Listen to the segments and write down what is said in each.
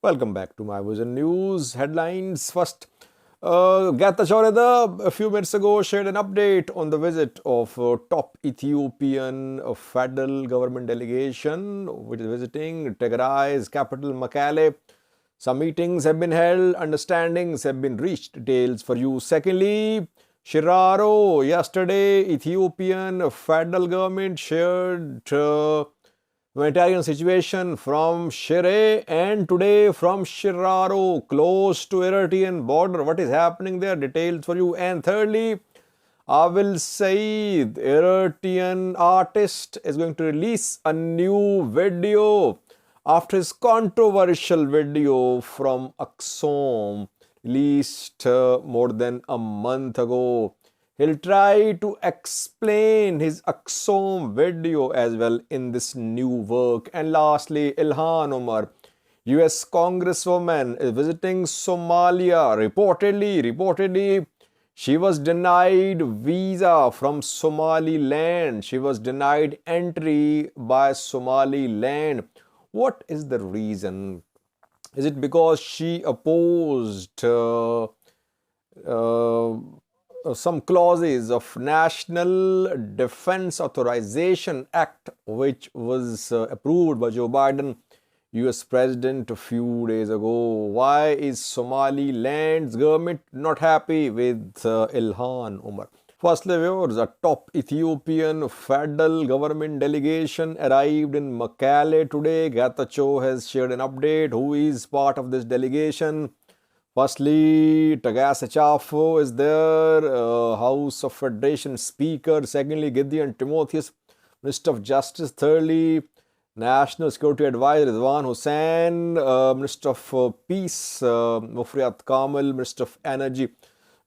Welcome back to my Vision News headlines. First, Getachew a few minutes ago shared an update on the visit of top Ethiopian federal government delegation which is visiting Tigray's capital Mekelle. Some meetings have been held, understandings have been reached. Details for you. Secondly, Sheraro, yesterday Ethiopian federal government shared humanitarian situation from Shire and today from Sheraro, close to Eritrean border. What is happening there? Details for you. And thirdly, Awel Seid, Eritrean artist, is going to release a new video after his controversial video from Aksum released more than a month ago. He'll try to explain his Aksum video as well in this new work. And lastly, Ilhan Omar, US Congresswoman, is visiting Somalia. Reportedly, she was denied visa from Somaliland. She was denied entry by Somaliland. What is the reason? Is it because she opposed some clauses of National Defense Authorization Act, which was approved by Joe Biden, US President, a few days ago? Why is Somaliland's government not happy with Ilhan Omar? Firstly, viewers, a top Ethiopian federal government delegation arrived in Mekelle today. Getachew has shared an update. Who is part of this delegation? Firstly, Tagase Chafo is there, House of Federation Speaker. Secondly, Gideon Timotheus, Minister of Justice. Thirdly, National Security Advisor Ridwan Hussain, Minister of Peace, Mufriat Kamal, Minister of Energy,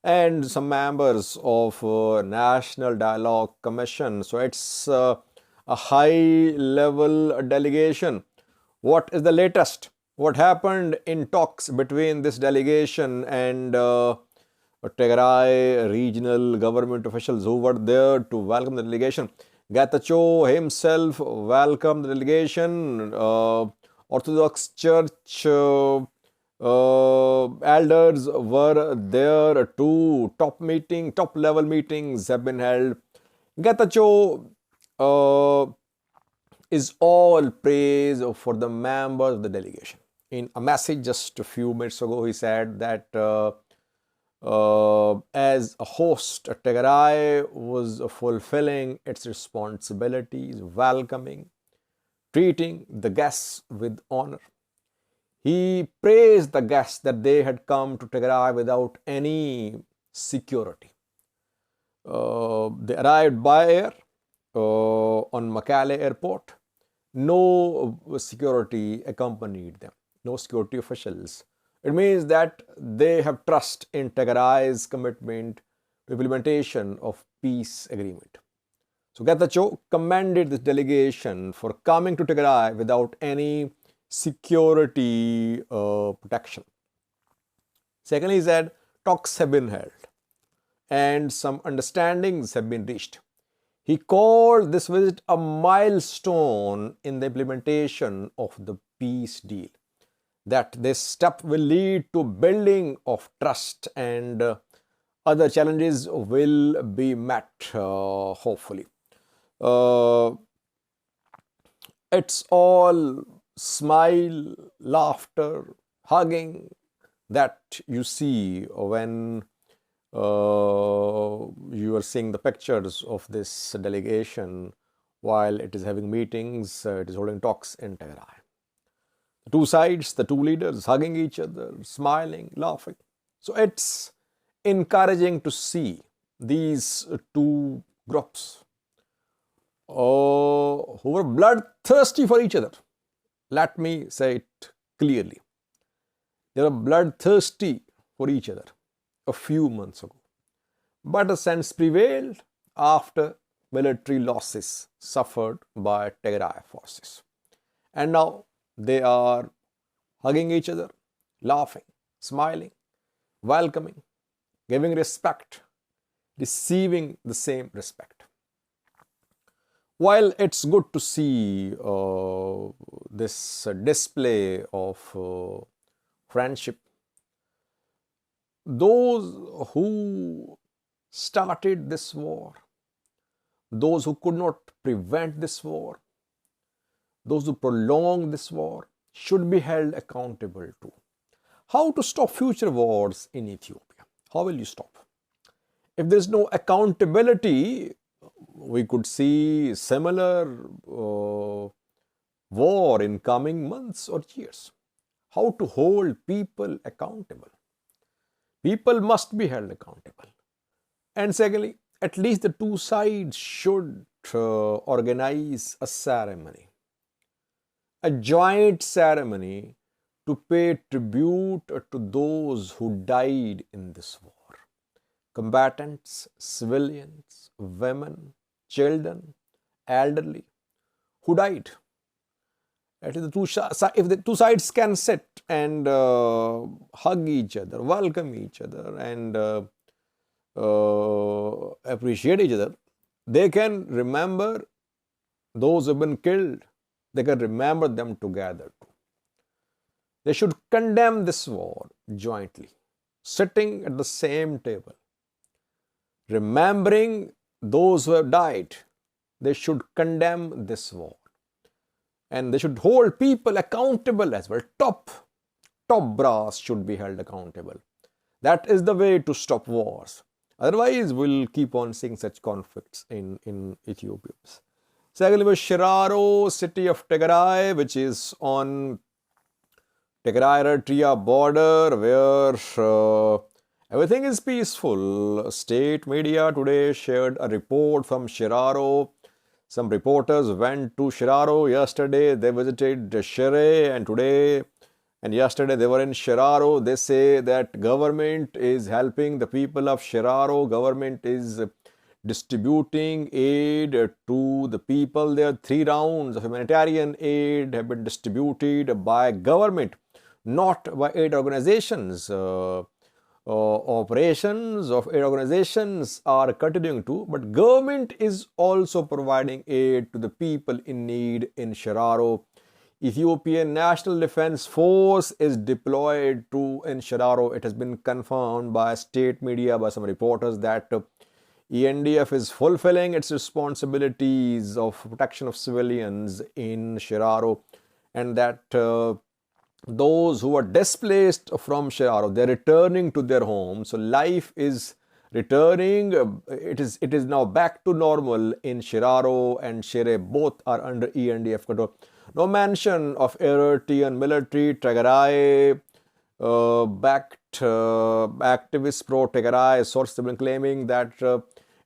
and some members of National Dialogue Commission. So it's a high-level delegation. What is the latest? What happened in talks between this delegation and Tigray regional government officials who were there to welcome the delegation? Getachew himself welcomed the delegation. Orthodox Church elders were there too. Top level meetings have been held. Getachew is all praise for the members of the delegation. In a message just a few minutes ago, he said that as a host, Tigray was fulfilling its responsibilities, welcoming, treating the guests with honor. He praised the guests that they had come to Tigray without any security. They arrived by air on Mekelle airport. No security accompanied them, no security officials. It means that they have trust in Tigray's commitment to implementation of peace agreement. So Getachew commended this delegation for coming to Tigray without any security protection. Secondly, he said talks have been held and some understandings have been reached. He called this visit a milestone in the implementation of the peace deal, that this step will lead to building of trust and other challenges will be met, hopefully. It's all smile, laughter, hugging that you see when you are seeing the pictures of this delegation while it is having meetings, it is holding talks in Tigray. The two sides, the two leaders hugging each other, smiling, laughing. So it's encouraging to see these two groups who were bloodthirsty for each other. Let me say it clearly. They were bloodthirsty for each other a few months ago. But a sense prevailed after military losses suffered by Tigray forces. And now they are hugging each other, laughing, smiling, welcoming, giving respect, receiving the same respect. While it's good to see this display of friendship. Those who started this war, those who could not prevent this war, those who prolonged this war should be held accountable too. How to stop future wars in Ethiopia? How will you stop? If there is no accountability, we could see similar war in coming months or years. How to hold people accountable? People must be held accountable. And secondly, at least the two sides should organize a ceremony, a joint ceremony to pay tribute to those who died in this war. Combatants, civilians, women, children, elderly, who died. If the two sides can sit and hug each other, welcome each other, and appreciate each other, they can remember those who have been killed. They can remember them together too. They should condemn this war jointly, sitting at the same table, remembering those who have died. They should condemn this war. And they should hold people accountable as well. Top brass should be held accountable. That is the way to stop wars. Otherwise, we'll keep on seeing such conflicts in Ethiopia. Secondly, was Sheraro, city of Tigray, which is on Tigray-Eritrea border, where everything is peaceful. State media today shared a report from Sheraro. Some reporters went to Sheraro yesterday. They visited Shere, and today and yesterday they were in Sheraro. They say that government is helping the people of Sheraro. Government is distributing aid to the people there. 3 rounds of humanitarian aid have been distributed by government, not by aid organizations. Operations of aid organizations are continuing too, but government is also providing aid to the people in need in Sheraro. Ethiopian National Defense Force is deployed in Sheraro. It has been confirmed by state media, by some reporters, that ENDF is fulfilling its responsibilities of protection of civilians in Sheraro, and that those who are displaced from Sheraro, they are returning to their homes. So life is returning. It is now back to normal in Sheraro and Shere. Both are under ENDF control. No mention of Eritrean military. Tigray backed activists pro-Tigray sources have been claiming that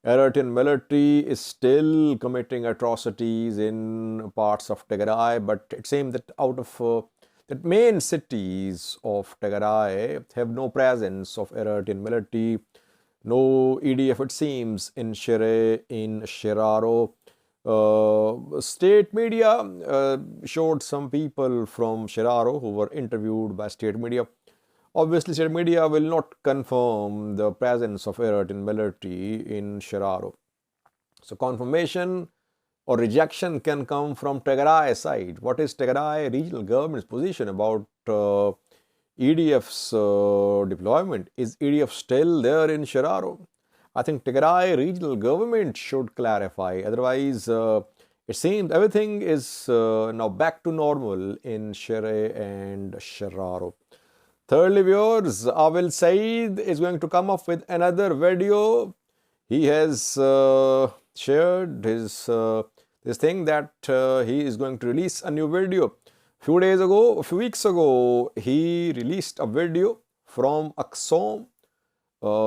Eritrean military is still committing atrocities in parts of Tigray, but it seems that out of that main cities of Tigray have no presence of Eritrean military, no EDF it seems in Shere, in Sheraro. State media showed some people from Sheraro who were interviewed by state media. Obviously, state media will not confirm the presence of Eritrean military in Sheraro. So, confirmation or rejection can come from Tigray side. What is Tigray regional government's position about EDF's deployment? Is EDF still there in Sheraro? I think Tigray regional government should clarify. Otherwise, it seems everything is now back to normal in Shere and Sheraro. Thirdly, viewers, Awel Seid is going to come up with another video. He has shared his this thing that he is going to release a new video. A few weeks ago, he released a video from Axom,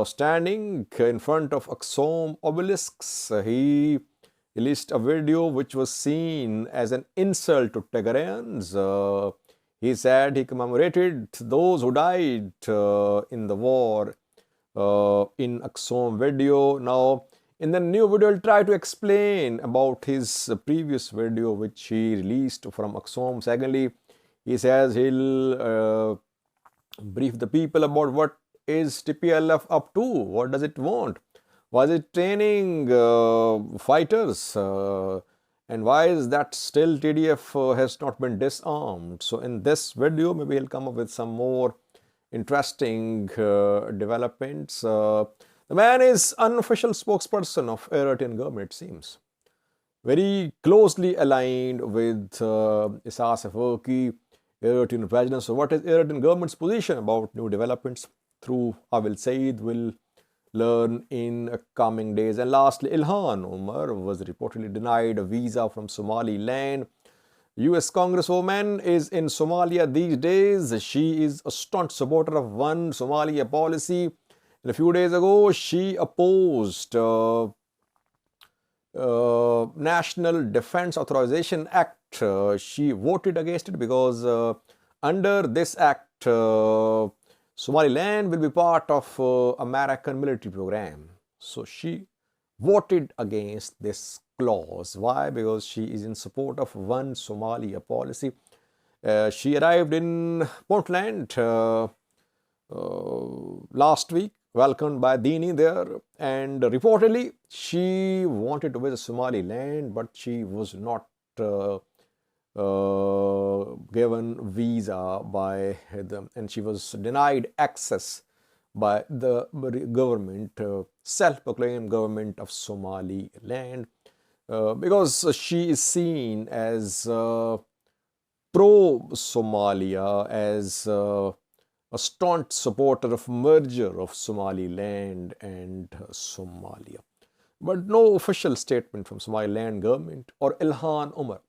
standing in front of Axom obelisks. He released a video which was seen as an insult to Tigrayans. He said he commemorated those who died in the war in Axom video. Now, in the new video, I'll try to explain about his previous video which he released from Axom. Secondly, he says he'll brief the people about what is TPLF up to, what does it want, was it training fighters, and why is that still TDF has not been disarmed. So in this video, maybe he'll come up with some more interesting developments. The man is unofficial spokesperson of Eritrean government, it seems. Very closely aligned with Isas Afwerki, Eritrean president. So what is Eritrean government's position about new developments? Through Awel Seid will learn in coming days. And lastly, Ilhan Omar was reportedly denied a visa from Somaliland. US Congresswoman is in Somalia these days. She is a staunch supporter of One Somalia policy. And a few days ago, she opposed National Defense Authorization Act. She voted against it because under this act, Somaliland will be part of American military program. So she voted against this clause. Why? Because she is in support of One Somalia policy. She arrived in Portland last week, welcomed by Dini there, and reportedly she wanted to visit Somaliland, but she was not given visa by them, and she was denied access by the government, self-proclaimed government of Somaliland, because she is seen as pro-Somalia, as a staunch supporter of merger of Somaliland and Somalia. But no official statement from Somaliland government or Ilhan Omar.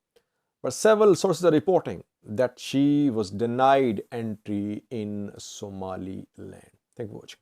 But several sources are reporting that she was denied entry in Somaliland. Thank you for watching.